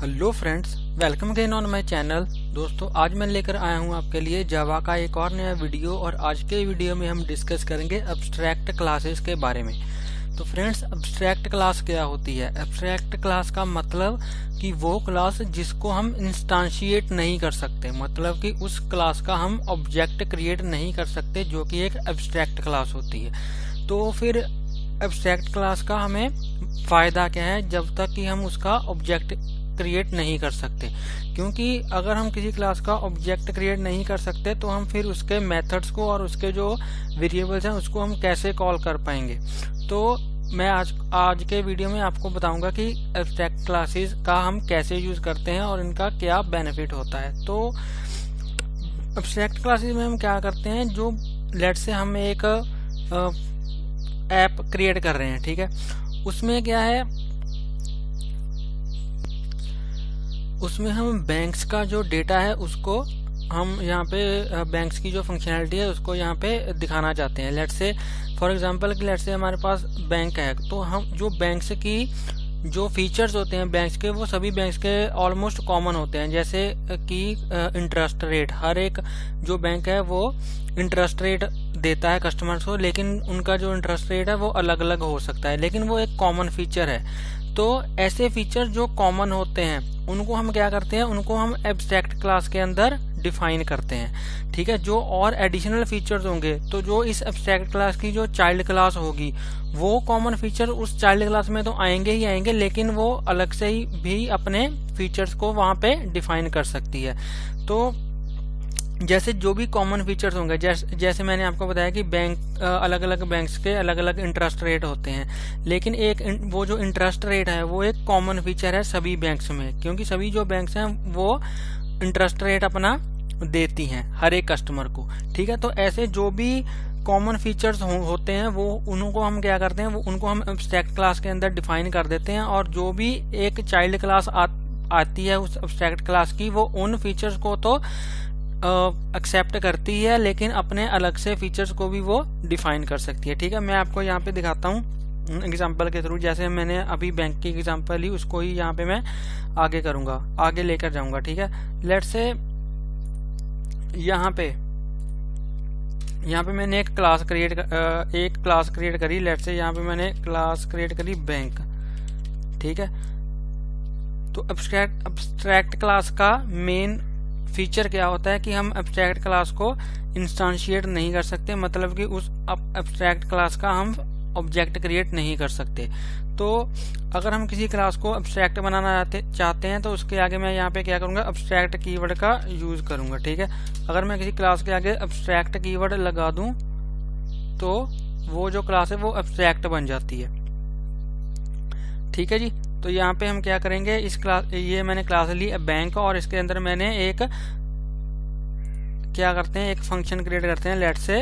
Hello friends, welcome again on my channel. दोस्तों, आज मैं लेकर आया हूं आपके लिए जावा का एक और नया वीडियो और आज के वीडियो में हम डिस्कस करेंगे एब्स्ट्रैक्ट क्लासेस के बारे में। तो फ्रेंड्स, एब्स्ट्रैक्ट क्लास क्या होती है? एब्स्ट्रैक्ट क्लास का मतलब कि वो क्लास जिसको हम इंस्टांशिएट नहीं कर सकते, मतलब कि उस क्लास का हम ऑब्जेक्ट क्रिएट नहीं कर सकते, जो कि एक एब्स्ट्रैक्ट क्लास होती है। तो फिर एब्स्ट्रैक्ट क्लास का हमें फायदा क्या है जब तक कि हम उसका ऑब्जेक्ट क्रिएट नहीं कर सकते? क्योंकि अगर हम किसी क्लास का ऑब्जेक्ट क्रिएट नहीं कर सकते तो हम फिर उसके मेथड्स को और उसके जो वेरिएबल्स हैं उसको हम कैसे कॉल कर पाएंगे। तो मैं आज के वीडियो में आपको बताऊंगा कि एब्स्ट्रैक्ट क्लासेस का हम कैसे यूज करते हैं और इनका क्या बेनिफिट होता है। तो एब्स्ट्रैक्ट क्लासेस में हम क्या करते हैं, जो लेट से हम एक ऐप क्रिएट कर रहे हैं, ठीक है, उसमें क्या है, उसमें हम बैंक्स का जो डेटा है उसको हम यहाँ पे बैंक्स की जो फंक्शनैलिटी है उसको यहाँ पे दिखाना चाहते हैं। लेट्स से फॉर एग्जांपल कि लेट्स से हमारे पास बैंक है, तो हम जो बैंक्स की जो फीचर्स होते हैं बैंक्स के, वो सभी बैंक्स के ऑलमोस्ट कॉमन होते हैं। जैसे कि इंटरेस्ट रेट, हर एक जो बैंक है वो इंटरेस्ट रेट देता है कस्टमर्स को, लेकिन उनका जो इंटरेस्ट रेट है वो अलग अलग हो सकता है, लेकिन वो एक कॉमन फीचर है। तो ऐसे फीचर जो कॉमन होते हैं उनको हम क्या करते हैं, उनको हम एब्स्ट्रैक्ट क्लास के अंदर डिफाइन करते हैं, ठीक है। जो और एडिशनल फीचर्स होंगे, तो जो इस एब्स्ट्रैक्ट क्लास की जो चाइल्ड क्लास होगी, वो कॉमन फीचर उस चाइल्ड क्लास में तो आएंगे ही आएंगे, लेकिन वो अलग से ही भी अपने फीचर्स को वहां पे डिफाइन कर सकती है। तो जैसे जो भी कॉमन फीचर्स होंगे, जैसे मैंने आपको बताया कि बैंक अलग अलग बैंक्स के अलग अलग इंटरेस्ट रेट होते हैं, लेकिन वो जो इंटरेस्ट रेट है वो एक कॉमन फीचर है सभी बैंक्स में, क्योंकि सभी जो बैंक्स हैं वो इंटरेस्ट रेट अपना देती हैं हर एक कस्टमर को, ठीक है। तो ऐसे जो भी कॉमन फीचर्स होते हैं वो उनको हम क्या करते हैं, वो उनको हम एब्स्ट्रैक्ट क्लास के अंदर डिफाइन कर देते हैं, और जो भी एक चाइल्ड क्लास आती है उस एब्स्ट्रैक्ट क्लास की, वो उन फीचर्स को तो एक्सेप्ट करती है, लेकिन अपने अलग से फीचर्स को भी वो डिफाइन कर सकती है, ठीक है। मैं आपको यहाँ पे दिखाता हूँ एग्जांपल के थ्रू। जैसे मैंने अभी बैंक की एग्जांपल ली, उसको ही यहाँ पे मैं आगे करूंगा, आगे लेकर जाऊंगा, ठीक है। लेट्स से यहाँ पे मैंने एक क्लास क्रिएट करी। लेट्स से यहाँ पे मैंने क्लास क्रिएट करी बैंक, ठीक है। तो एब्स्ट्रैक्ट क्लास का मेन फीचर क्या होता है कि हम एब्स्ट्रैक्ट क्लास को इंस्टांशिएट नहीं कर सकते, मतलब कि उस एब्स्ट्रैक्ट क्लास का हम ऑब्जेक्ट क्रिएट नहीं कर सकते। तो अगर हम किसी क्लास को एब्स्ट्रैक्ट बनाना चाहते हैं तो उसके आगे मैं यहाँ पे क्या करूंगा, एब्स्ट्रैक्ट कीवर्ड का यूज करूंगा, ठीक है। अगर मैं किसी क्लास के आगे एब्स्ट्रैक्ट कीवर्ड लगा दूं तो वो जो क्लास है वो एब्स्ट्रैक्ट बन जाती है, ठीक है जी। तो यहाँ पे हम क्या करेंगे, ये मैंने क्लास ली बैंक, और इसके अंदर मैंने एक एक फंक्शन क्रिएट करते हैं, लेट्स से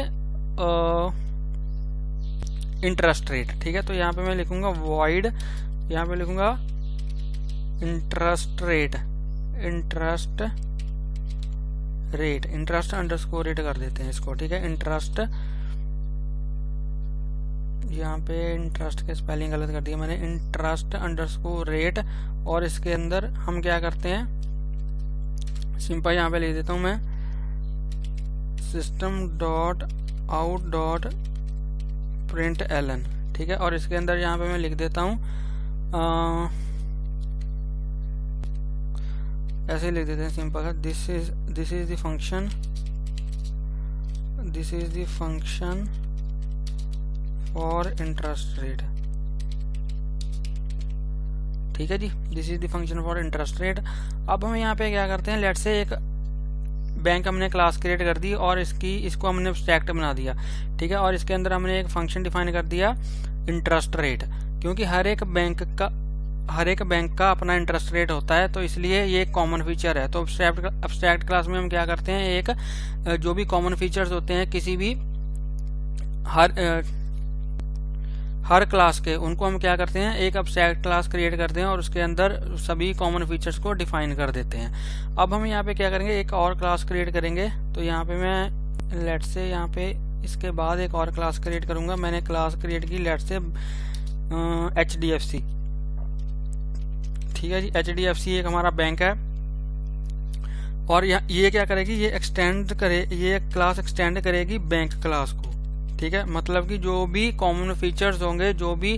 इंटरेस्ट रेट, ठीक है। तो यहाँ पे मैं लिखूंगा वॉइड, यहाँ पे लिखूंगा इंटरेस्ट अंडरस्कोर रेट कर देते हैं इसको, ठीक है। इंटरेस्ट, यहाँ पे इंटरेस्ट के स्पेलिंग गलत कर दिया मैंने, इंटरेस्ट अंडरस्कोर रेट, और इसके अंदर हम क्या करते हैं, सिंपल यहाँ पे लिख देता हूँ मैं system.out.println, ठीक है। और इसके अंदर यहाँ पे मैं लिख देता हूँ ऐसे लिख देते हैं सिंपल है, this is the function for interest rate, ठीक है जी। This is the function for interest rate. अब हम यहाँ पे क्या करते हैं, लेट्स से एक बैंक हमने क्लास क्रिएट कर दी और इसको हमने एब्स्ट्रैक्ट बना दिया, ठीक है। और इसके अंदर हमने एक फंक्शन डिफाइन कर दिया इंटरेस्ट रेट, क्योंकि हर एक बैंक का अपना इंटरेस्ट रेट होता है, तो इसलिए ये एक कॉमन फीचर है। तो एब्स्ट्रैक्ट क्लास में हम क्या करते हैं, एक जो भी कॉमन फीचर्स होते हैं किसी भी हर क्लास के, उनको हम क्या करते हैं, एक एब्स्ट्रैक्ट क्लास क्रिएट करते हैं और उसके अंदर सभी कॉमन फीचर्स को डिफाइन कर देते हैं। अब हम यहाँ पे क्या करेंगे, एक और क्लास क्रिएट करेंगे। तो यहाँ पे मैं लेट्स से यहाँ पे इसके बाद एक और क्लास क्रिएट करूंगा। मैंने क्लास क्रिएट की लेट्स से HDFC, ठीक है जी। HDFC एक हमारा बैंक है और ये क्या करेगी, ये क्लास एक्सटेंड करेगी बैंक क्लास को, ठीक है। मतलब कि जो भी कॉमन फीचर्स होंगे, जो भी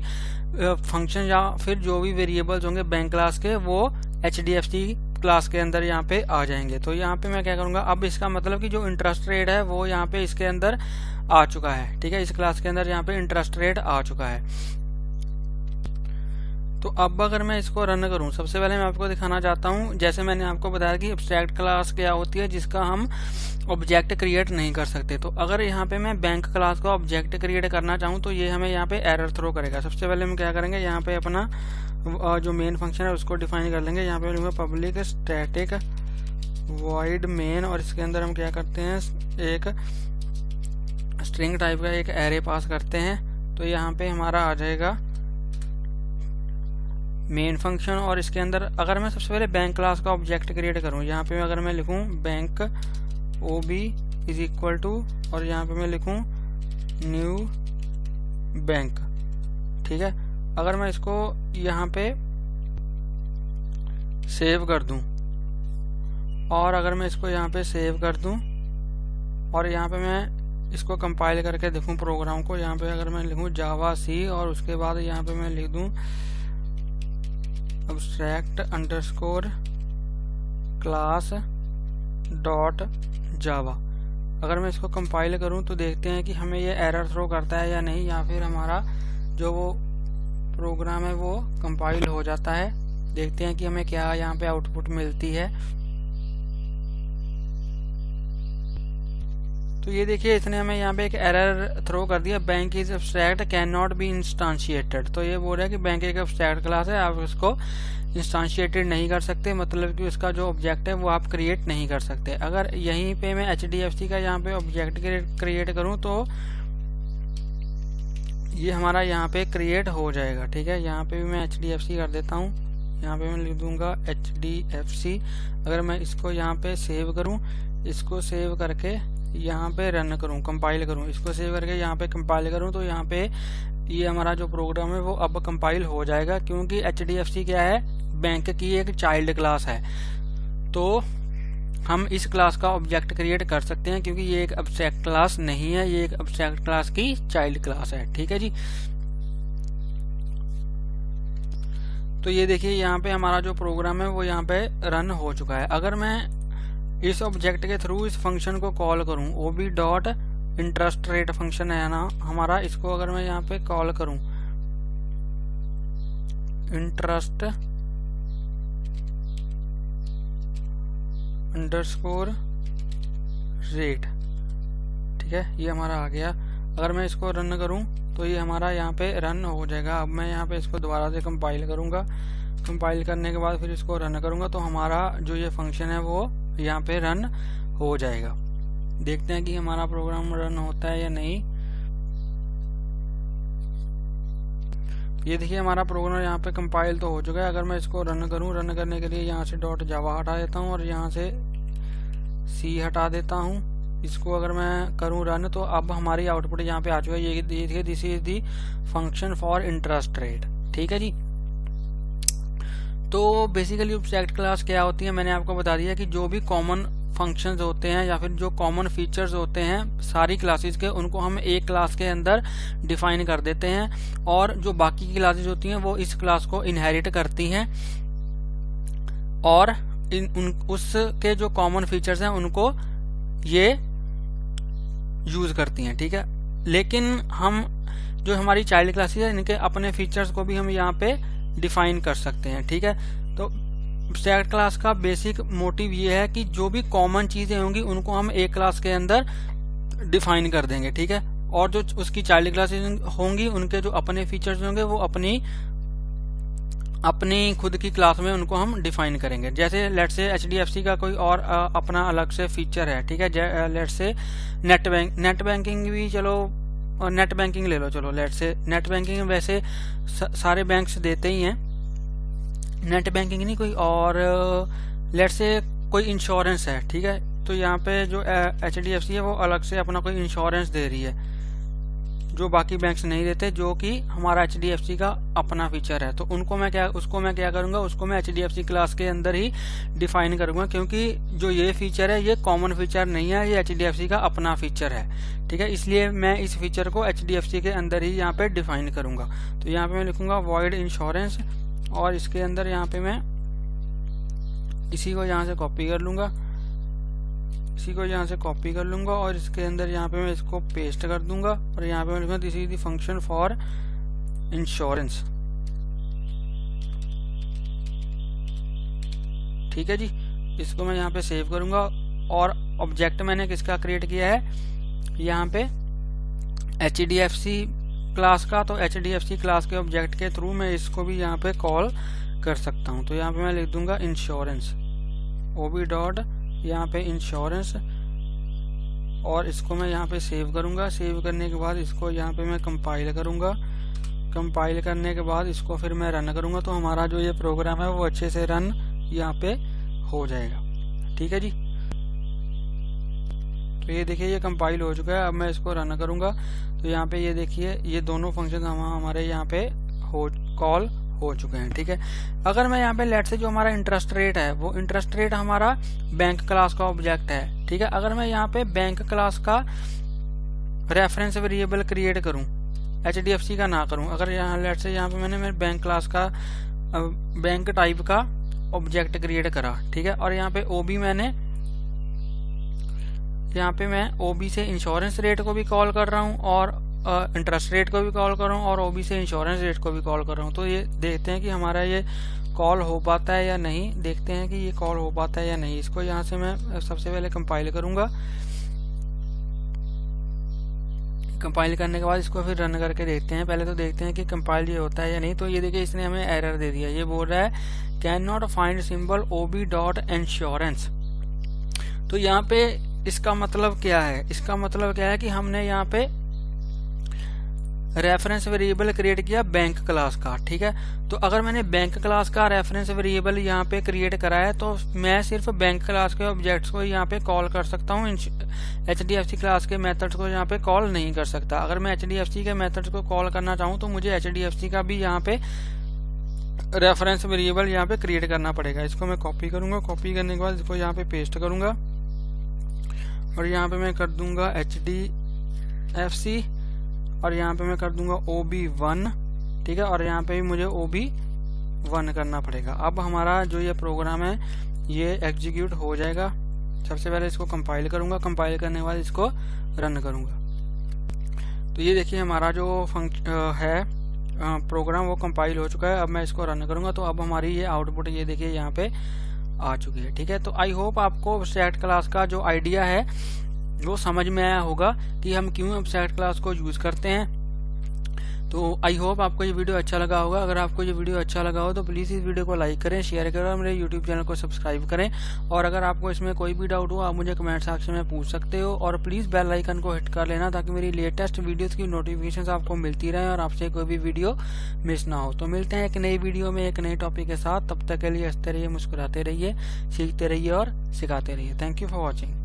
फंक्शन या फिर जो भी वेरिएबल्स होंगे बैंक क्लास के, वो HDFC क्लास के अंदर यहाँ पे आ जाएंगे। तो यहाँ पे मैं क्या करूँगा, अब इसका मतलब कि जो इंटरेस्ट रेट है वो यहाँ पे इसके अंदर आ चुका है, ठीक है। इस क्लास के अंदर यहाँ पे इंटरेस्ट रेट आ चुका है। तो अब अगर मैं इसको रन करूं, सबसे पहले मैं आपको दिखाना चाहता हूं, जैसे मैंने आपको बताया कि एब्स्ट्रैक्ट क्लास क्या होती है, जिसका हम ऑब्जेक्ट क्रिएट नहीं कर सकते। तो अगर यहाँ पे मैं बैंक क्लास का ऑब्जेक्ट क्रिएट करना चाहूँ तो ये हमें यहाँ पे एरर थ्रो करेगा। सबसे पहले हम क्या करेंगे, यहाँ पे अपना जो मेन फंक्शन है उसको डिफाइन कर लेंगे। यहाँ पे लूँगा पब्लिक स्टैटिक वॉइड मेन, और इसके अंदर हम क्या करते हैं, एक स्ट्रिंग टाइप का एक एरे पास करते हैं। तो यहाँ पे हमारा आ जाएगा मेन फंक्शन, और इसके अंदर अगर मैं सबसे पहले बैंक क्लास का ऑब्जेक्ट क्रिएट करूं, यहाँ पे अगर मैं लिखूं bank OB is equal to, और यहाँ पे मैं लिखूं न्यू बैंक, ठीक है। अगर मैं इसको यहाँ पे सेव कर दूं, और अगर मैं इसको यहाँ पे सेव कर दूं और यहाँ पे मैं इसको कंपाइल करके देखूं प्रोग्राम को, यहाँ पे अगर मैं लिखूं जावा C और उसके बाद यहाँ पे मैं लिख दूं abstract underscore class डॉट जावा। अगर मैं इसको कंपाइल करूं तो देखते हैं कि हमें ये एरर थ्रो करता है या नहीं, या फिर हमारा जो वो प्रोग्राम है वो कंपाइल हो जाता है। देखते हैं कि हमें क्या यहाँ पे आउटपुट मिलती है। तो ये देखिए, इसने हमें यहाँ पे एक एरर थ्रो कर दिया, bank is abstract can not be instantiated. तो ये बोल रहा है कि बैंक एक एब्स्ट्रैक्ट क्लास है, आप इसको इंस्टांशिएटेड नहीं कर सकते, मतलब कि उसका जो ऑब्जेक्ट है वो आप क्रिएट नहीं कर सकते। अगर यहीं पे मैं HDFC का यहाँ पे ऑब्जेक्ट क्रिएट करूँ तो ये हमारा यहाँ पे क्रिएट हो जाएगा, ठीक है। यहाँ पे भी मैं HDFC कर देता हूँ, यहाँ पे मैं लिख दूंगा HDFC। अगर मैं इसको यहाँ पे सेव करूँ, इसको सेव करके यहाँ पे रन करूँ, कंपाइल करूँ, इसको सेव करके यहाँ पे कंपाइल करूँ, तो यहाँ पे ये हमारा जो प्रोग्राम है वो अब कंपाइल हो जाएगा, क्योंकि HDFC क्या है, बैंक की एक चाइल्ड क्लास है। तो हम इस क्लास का ऑब्जेक्ट क्रिएट कर सकते हैं, क्योंकि ये एक एब्स्ट्रैक्ट क्लास नहीं है, ये एक एब्स्ट्रैक्ट क्लास की चाइल्ड क्लास है, ठीक है जी। तो ये देखिए, यहाँ पे हमारा जो प्रोग्राम है वो यहाँ पे रन हो चुका है। अगर मैं इस ऑब्जेक्ट के थ्रू इस फंक्शन को कॉल करूं, OB dot interest rate function है ना हमारा, इसको अगर मैं यहाँ पे कॉल करूं, इंटरेस्ट अंडरस्कोर रेट, ठीक है, ये हमारा आ गया। अगर मैं इसको रन करूं तो ये हमारा यहाँ पे रन हो जाएगा। अब मैं यहाँ पे इसको दोबारा से कंपाइल करूंगा, कंपाइल करने के बाद फिर इसको रन करूंगा, तो हमारा जो ये फंक्शन है वो यहाँ पे रन हो जाएगा। देखते हैं कि हमारा प्रोग्राम रन होता है या नहीं। ये देखिए, हमारा प्रोग्राम यहाँ पे कंपाइल तो हो चुका है। अगर मैं इसको रन करूँ, रन करने के लिए यहाँ से डॉट जावा हटा देता हूँ और यहाँ से C हटा देता हूँ। इसको अगर मैं करूँ रन, तो अब हमारी आउटपुट यहाँ पे आ चुका है। ये देखिए, this is the function for interest rate, ठीक है जी। तो बेसिकली ऑब्जेक्ट क्लास क्या होती है, मैंने आपको बता दिया कि जो भी कॉमन फंक्शंस होते हैं या फिर जो कॉमन फीचर्स होते हैं सारी क्लासेस के, उनको हम एक क्लास के अंदर डिफाइन कर देते हैं, और जो बाकी की क्लासेस होती हैं वो इस क्लास को इनहेरिट करती हैं, और उसके जो कॉमन फीचर्स हैं उनको ये यूज करती हैं, ठीक है। लेकिन हम जो हमारी चाइल्ड क्लासेस है, इनके अपने फीचर्स को भी हम यहाँ पे डिफाइन कर सकते हैं, ठीक है। तो एब्स्ट्रैक्ट क्लास का बेसिक मोटिव ये है कि जो भी कॉमन चीजें होंगी उनको हम एक क्लास के अंदर डिफाइन कर देंगे, ठीक है। और जो उसकी चाइल्ड क्लासेस होंगी उनके जो अपने फीचर्स होंगे वो अपनी खुद की क्लास में उनको हम डिफाइन करेंगे। जैसे लेट्स से HDFC का कोई और अपना अलग से फीचर है, ठीक है। लेट्स से नेट बैंकिंग भी, चलो नेट बैंकिंग ले लो, चलो लेट्स से नेट बैंकिंग वैसे सारे बैंक्स देते ही हैं, नेट बैंकिंग नहीं कोई और, लेट्स से कोई इंश्योरेंस है, ठीक है। तो यहाँ पे जो HDFC है वो अलग से अपना कोई इंश्योरेंस दे रही है, जो बाकी बैंक्स नहीं देते, जो कि हमारा HDFC का अपना फीचर है। तो उसको मैं क्या करूंगा, उसको मैं HDFC क्लास के अंदर ही डिफाइन करूंगा, क्योंकि जो ये फीचर है ये कॉमन फीचर नहीं है, ये HDFC का अपना फीचर है, ठीक है। इसलिए मैं इस फीचर को HDFC के अंदर ही यहाँ पे डिफाइन करूंगा। तो यहाँ पे मैं लिखूंगा वॉइड इंश्योरेंस, और इसके अंदर यहाँ पे मैं इसी को यहाँ से कॉपी कर लूंगा, और इसके अंदर यहाँ पे मैं इसको पेस्ट कर दूंगा, और यहाँ पे मैं लिखूंगा this is the function for insurance. ठीक है जी, इसको मैं यहाँ पे सेव करूंगा। और ऑब्जेक्ट मैंने किसका क्रिएट किया है, यहाँ पे HDFC क्लास का। तो HDFC क्लास के ऑब्जेक्ट के थ्रू मैं इसको भी यहाँ पे कॉल कर सकता हूँ। तो यहाँ पे मैं लिख दूंगा इंश्योरेंस, OB डॉट यहाँ पे इंश्योरेंस, और इसको मैं यहाँ पे सेव करूंगा। सेव करने के बाद इसको यहाँ पे मैं कंपाइल करूंगा। कंपाइल करने के बाद इसको फिर मैं रन करूंगा, तो हमारा जो ये प्रोग्राम है वो अच्छे से रन यहाँ पे हो जाएगा। ठीक है जी, तो ये देखिए ये कंपाइल हो चुका है। अब मैं इसको रन करूंगा, तो यहाँ पे ये देखिए ये दोनों फंक्शन हमारे यहाँ पे कॉल हो चुके हैं। ठीक है, अगर मैं यहाँ पे लेट से जो हमारा इंटरेस्ट रेट है, वो इंटरेस्ट रेट हमारा बैंक क्लास का ऑब्जेक्ट है। ठीक है, अगर मैं यहाँ पे बैंक क्लास का रेफरेंस वेरिएबल क्रिएट करूँ, HDFC का ना करूँ, अगर यहाँ लेट से यहाँ पे मैंने मेरे बैंक क्लास का बैंक टाइप का ऑब्जेक्ट क्रिएट करा, ठीक है, और यहाँ पे OB मैंने यहाँ पे मैं OB से इंश्योरेंस रेट को भी कॉल कर रहा हूँ, और इंटरेस्ट रेट को भी कॉल कर रहा हूँ, और OB से इंश्योरेंस रेट को भी कॉल कर रहा हूँ। तो ये देखते हैं कि हमारा ये कॉल हो पाता है या नहीं, देखते हैं कि ये कॉल हो पाता है या नहीं। इसको यहाँ से मैं सबसे पहले कंपाइल करूंगा। कंपाइल करने के बाद इसको फिर रन करके देखते हैं। पहले तो देखते हैं कि कंपाइल ये होता है या नहीं। तो ये देखिए इसने हमें एरर दे दिया, ये बोल रहा है can not find symbol OB dot insurance. तो यहाँ पे इसका मतलब क्या है, इसका मतलब क्या है कि हमने यहाँ पे रेफरेंस वेरिएबल क्रिएट किया बैंक क्लास का। ठीक है, तो अगर मैंने बैंक क्लास का रेफरेंस वेरिएबल यहाँ पे क्रिएट करा है, तो मैं सिर्फ बैंक क्लास के ऑब्जेक्ट्स को यहाँ पे कॉल कर सकता हूँ, HDFC क्लास के मेथड्स को यहाँ पे कॉल नहीं कर सकता। अगर मैं HDFC के मेथड्स को कॉल करना चाहूँ तो मुझे HDFC का भी यहाँ पे रेफरेंस वेरिएबल यहाँ पे क्रिएट करना पड़ेगा। इसको मैं कॉपी करूंगा, कॉपी करने के बाद इसको यहाँ पे पेस्ट करूंगा, और यहाँ पे मैं कर दूंगा HDFC, और यहाँ पे मैं कर दूंगा OB1। ठीक है, और यहाँ पे भी मुझे OB1 करना पड़ेगा। अब हमारा जो ये प्रोग्राम है ये एग्जीक्यूट हो जाएगा। सबसे पहले इसको कंपाइल करूंगा, कंपाइल करने के बाद इसको रन करूंगा। तो ये देखिए हमारा जो प्रोग्राम वो कंपाइल हो चुका है। अब मैं इसको रन करूंगा, तो अब हमारी ये आउटपुट ये देखिए यहाँ पे आ चुकी है। ठीक है, तो आई होप आपको एब्स्ट्रैक्ट क्लास का जो आइडिया है वो समझ में आया होगा कि हम क्यों एब्स्ट्रैक्ट क्लास को यूज करते हैं। तो आई होप आपको ये वीडियो अच्छा लगा होगा। अगर आपको ये वीडियो अच्छा लगा हो तो प्लीज़ इस वीडियो को लाइक करें, शेयर करें, और मेरे यूट्यूब चैनल को सब्सक्राइब करें। और अगर आपको इसमें कोई भी डाउट हो आप मुझे कमेंट सेक्शन में पूछ सकते हो, और प्लीज़ बेल आइकन को हिट कर लेना ताकि मेरी लेटेस्ट वीडियोज़ की नोटिफिकेशन आपको मिलती रहे और आपसे कोई भी वीडियो मिस ना हो। तो मिलते हैं एक नई वीडियो में एक नए टॉपिक के साथ। तब तक के लिए हंसते रहिए, मुस्कुराते रहिए, सीखते रहिए और सिखाते रहिए। Thank you for watching.